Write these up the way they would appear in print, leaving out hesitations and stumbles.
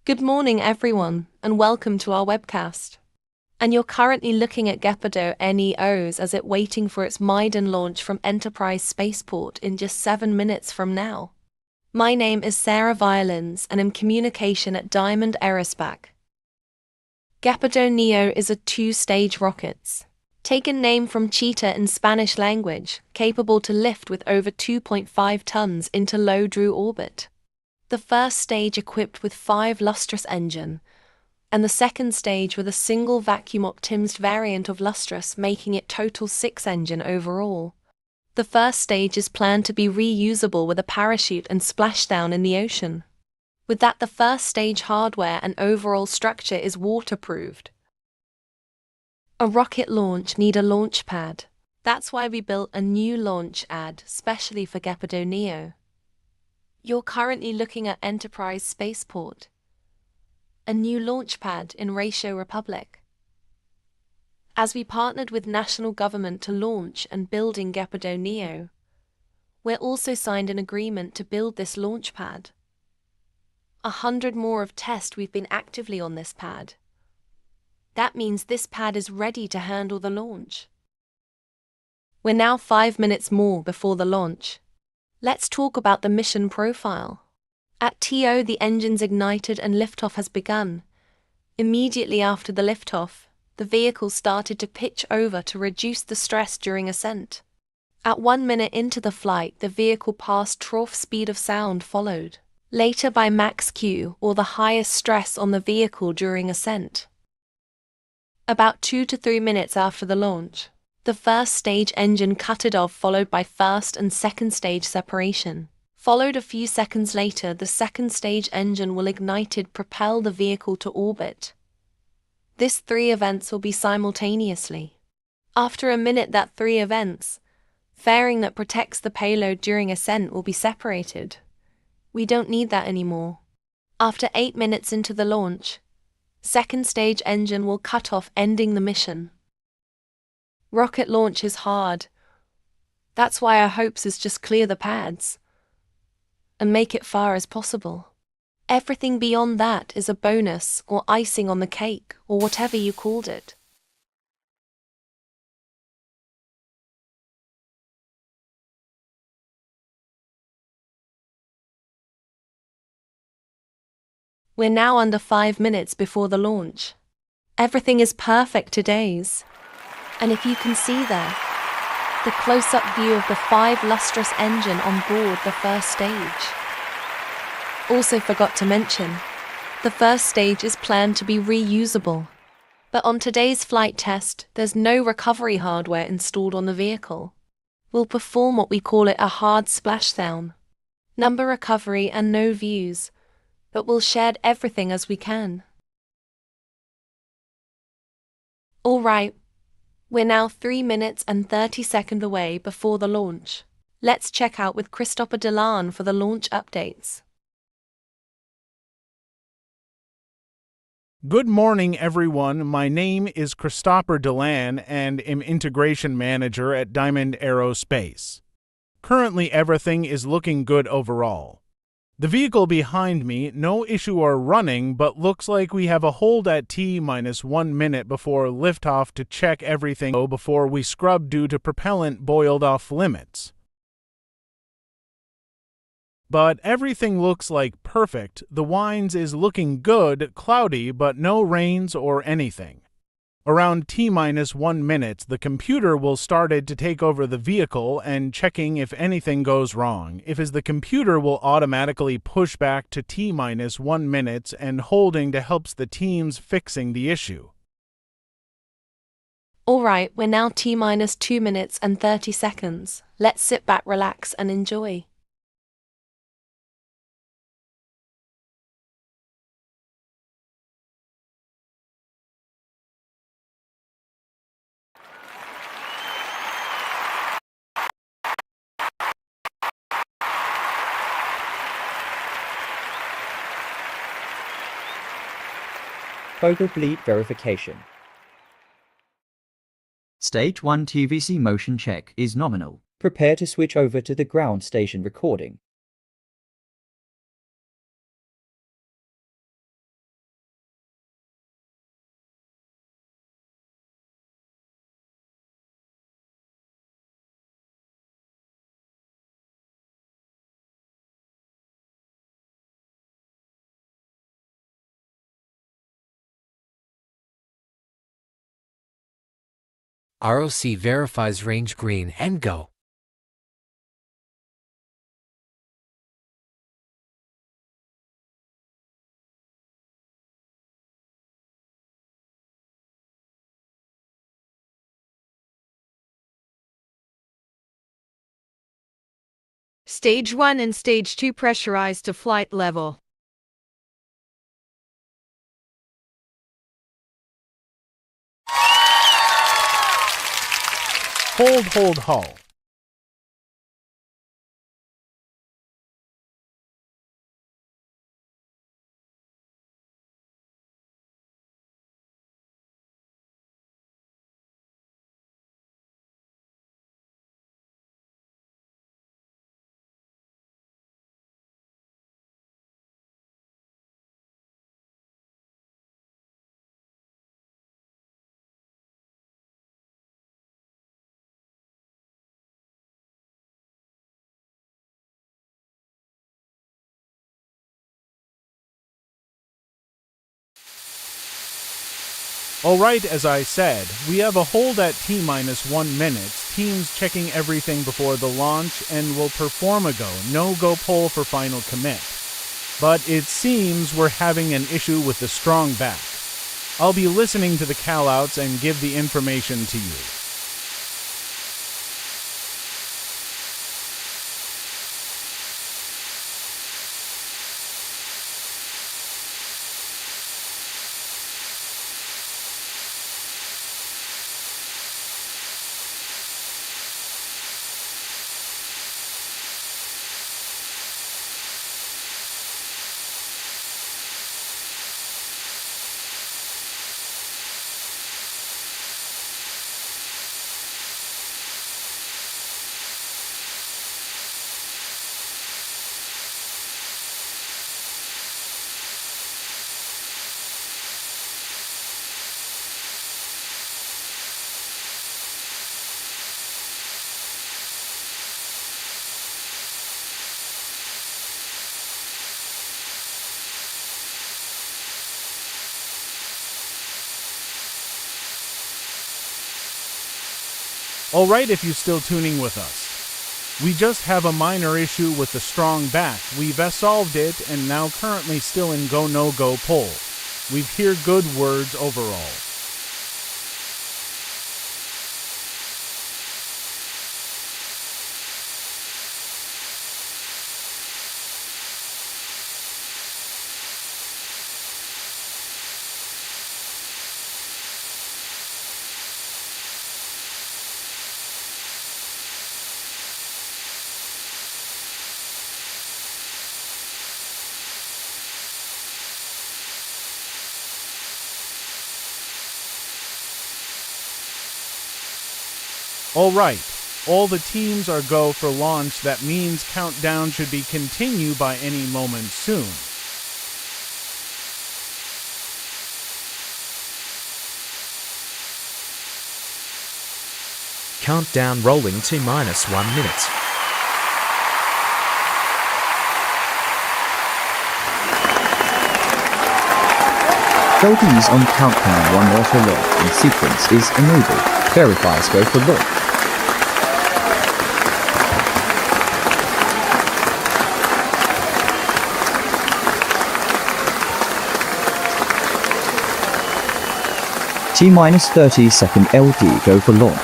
Good morning, everyone, and welcome to our webcast. And you're currently looking at Gepardo NEOs as it waiting for its maiden launch from Enterprise Spaceport in just 7 minutes from now. My name is Sarah Violins and I'm communication at Diamond Aerospace. Gepardo Neo is a 2-stage rocket. Taken name from cheetah in Spanish language, capable to lift with over 2.5 tons into low Drew orbit. The first stage equipped with 5 lustrous engine, and the second stage with a single vacuum-optimized variant of lustrous, making it total 6 engine overall. The first stage is planned to be reusable with a parachute and splashdown in the ocean. With that, the first stage hardware and overall structure is waterproofed. A rocket launch need a launch pad. That's why we built a new launch pad specially for Gepardo Neo. You're currently looking at Enterprise Spaceport, a new launch pad in Ratio Republic. As we partnered with national government to launch and building Gepardo Neo, we're also signed an agreement to build this launch pad. 100 more of test we've been actively on this pad. That means this pad is ready to handle the launch. We're now 5 minutes more before the launch. Let's talk about the mission profile. At TO, the engines ignited and liftoff has begun. Immediately after the liftoff, the vehicle started to pitch over to reduce the stress during ascent. At 1 minute into the flight, the vehicle passed trough speed of sound followed later by max Q, or the highest stress on the vehicle during ascent. About 2 to 3 minutes after the launch, the first stage engine cut it off, followed by first and second stage separation. Followed a few seconds later, the second stage engine will ignited propel the vehicle to orbit. This 3 events will be simultaneously. After a minute, that 3 events, fairing that protects the payload during ascent, will be separated. We don't need that anymore. After 8 minutes into the launch, second stage engine will cut off, ending the mission. Rocket launch is hard. That's why our hopes is just clear the pads and make it far as possible. Everything beyond that is a bonus or icing on the cake or whatever you called it. We're now under 5 minutes before the launch. Everything is perfect today's. And if you can see there, the close-up view of the 5 lustrous engine on board the first stage. Also forgot to mention, the first stage is planned to be reusable. But on today's flight test, there's no recovery hardware installed on the vehicle. We'll perform what we call it a hard splashdown. Number recovery and no views, but we'll share everything as we can. Alright. We're now 3 minutes and 30 seconds away before the launch. Let's check out with Christopher Delan for the launch updates. Good morning, everyone. My name is Christopher Delan and am Integration Manager at Diamond Aerospace. Currently, everything is looking good overall. The vehicle behind me, no issue or running, but looks like we have a hold at T-1 minute before liftoff to check everything before we scrub due to propellant boiled off limits. But everything looks like perfect. The winds is looking good, cloudy, but no rains or anything. Around T-1 minute, the computer will started to take over the vehicle and checking if anything goes wrong. If the computer will automatically push back to T-1 minute and holding to helps the teams fixing the issue. Alright, we're now T-2 minutes and 30 seconds. Let's sit back, relax and enjoy. Focal bleed verification. Stage 1 TVC motion check is nominal. Prepare to switch over to the ground station recording. ROC verifies range green and go. Stage 1 and Stage 2 pressurized to flight level. Hold hull. Alright, as I said, we have a hold at T-1 minutes, teams checking everything before the launch, and will perform a go, no-go poll for final commit. But it seems we're having an issue with the strong back. I'll be listening to the callouts and give the information to you. Alright, if you're still tuning with us. We just have a minor issue with the strong back. We've solved it and now currently still in go no go poll. We've heard good words overall. Alright, all the teams are go for launch. That means countdown should be continue by any moment soon. Countdown rolling T-1 minute. LDs on countdown 1 auto lock in sequence is enabled. Verifies go for lock. T-30 second LD go for launch.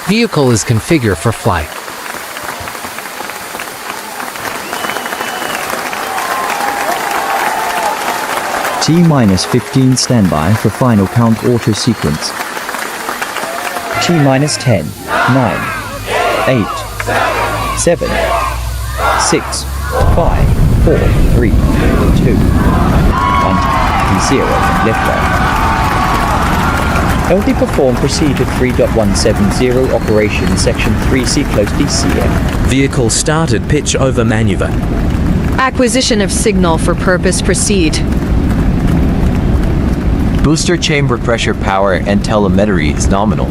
Vehicle is configured for flight. T-15 standby for final count auto sequence. T-10, 9, 8, 7, 6, 5, 4, 3, 2, 1, 0 liftoff. LD perform procedure 3.170 operation section 3C close DCM. Vehicle started pitch over maneuver. Acquisition of signal for purpose proceed. Booster chamber pressure power and telemetry is nominal.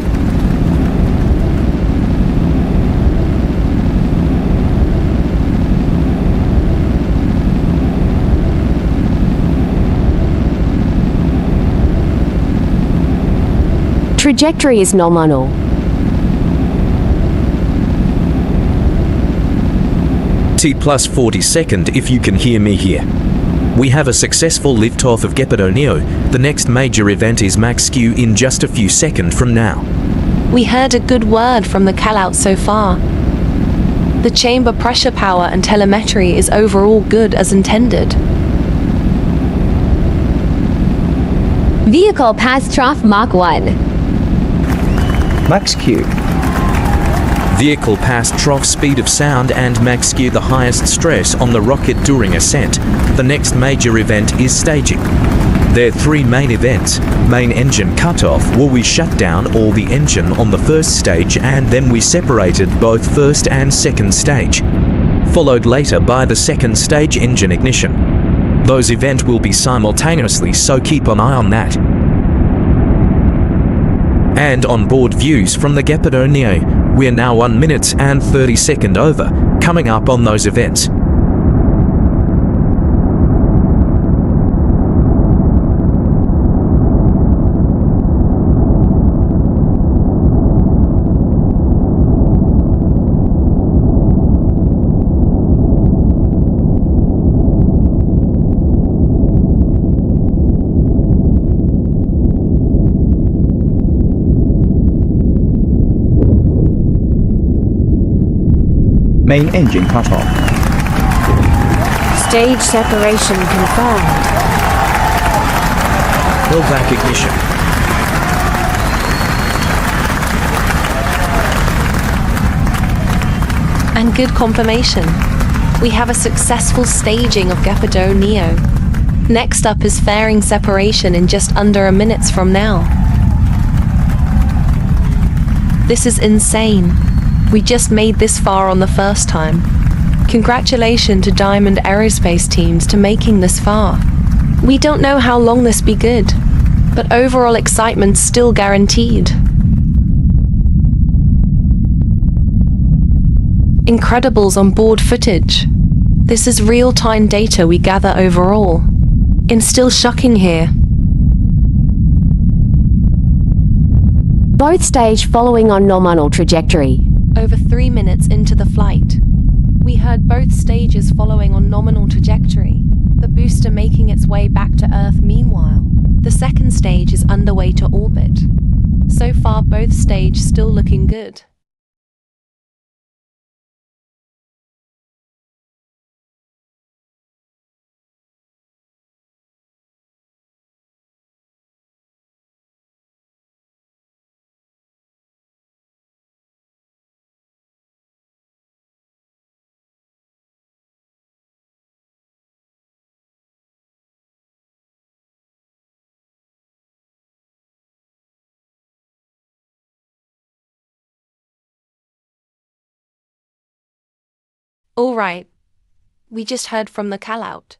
Trajectory is nominal. T plus 42nd if you can hear me here. We have a successful liftoff of Gepardo Neo. The next major event is max Q in just a few seconds from now. We heard a good word from the callout so far. The chamber pressure power and telemetry is overall good as intended. Vehicle past trough Mach 1. Max Q. Vehicle passed trough speed of sound and max Q, the highest stress on the rocket during ascent. The next major event is staging. There are three main events. Main engine cutoff, where we shut down all the engine on the first stage and then we separated both first and second stage. Followed later by the second stage engine ignition. Those events will be simultaneously, so keep an eye on that. And on board views from the Gepardo Neo. We're now 1 minute and 30 seconds over, coming up on those events. Main engine cut off. Stage separation confirmed. Pull back ignition. And good confirmation. We have a successful staging of Gepardo Neo. Next up is fairing separation in just under a minute from now. This is insane. We just made this far on the first time. Congratulations to Diamond Aerospace teams to making this far. We don't know how long this be good, but overall excitement still guaranteed. Incredibles on board footage. This is real-time data we gather overall. And still shocking here. Both stage following on nominal trajectory. Over 3 minutes into the flight, we heard both stages following on nominal trajectory, the booster making its way back to Earth meanwhile. The second stage is underway to orbit. So far both stages still looking good. Alright, we just heard from the callout.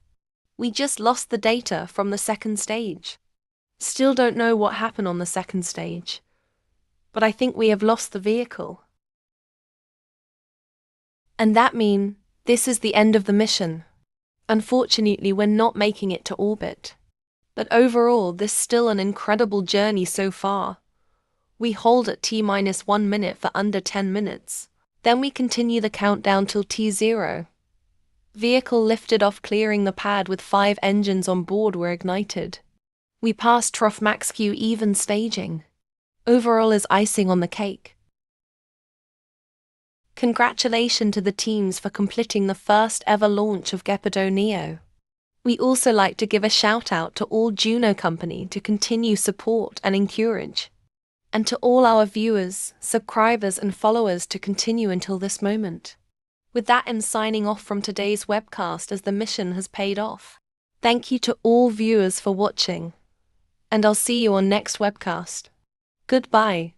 We just lost the data from the second stage. Still don't know what happened on the second stage, but I think we have lost the vehicle. And that means this is the end of the mission. Unfortunately, we're not making it to orbit. But overall, this is still an incredible journey so far. We hold at T-1 minute for under 10 minutes. Then we continue the countdown till T0. Vehicle lifted off, clearing the pad with 5 engines on board were ignited. We passed trough max Q even staging. Overall is icing on the cake. Congratulations to the teams for completing the first ever launch of Gepardo Neo. We also like to give a shout out to all Juno company to continue support and encourage. And to all our viewers, subscribers and followers to continue until this moment. With that, I'm signing off from today's webcast as the mission has paid off. Thank you to all viewers for watching. And I'll see you on next webcast. Goodbye.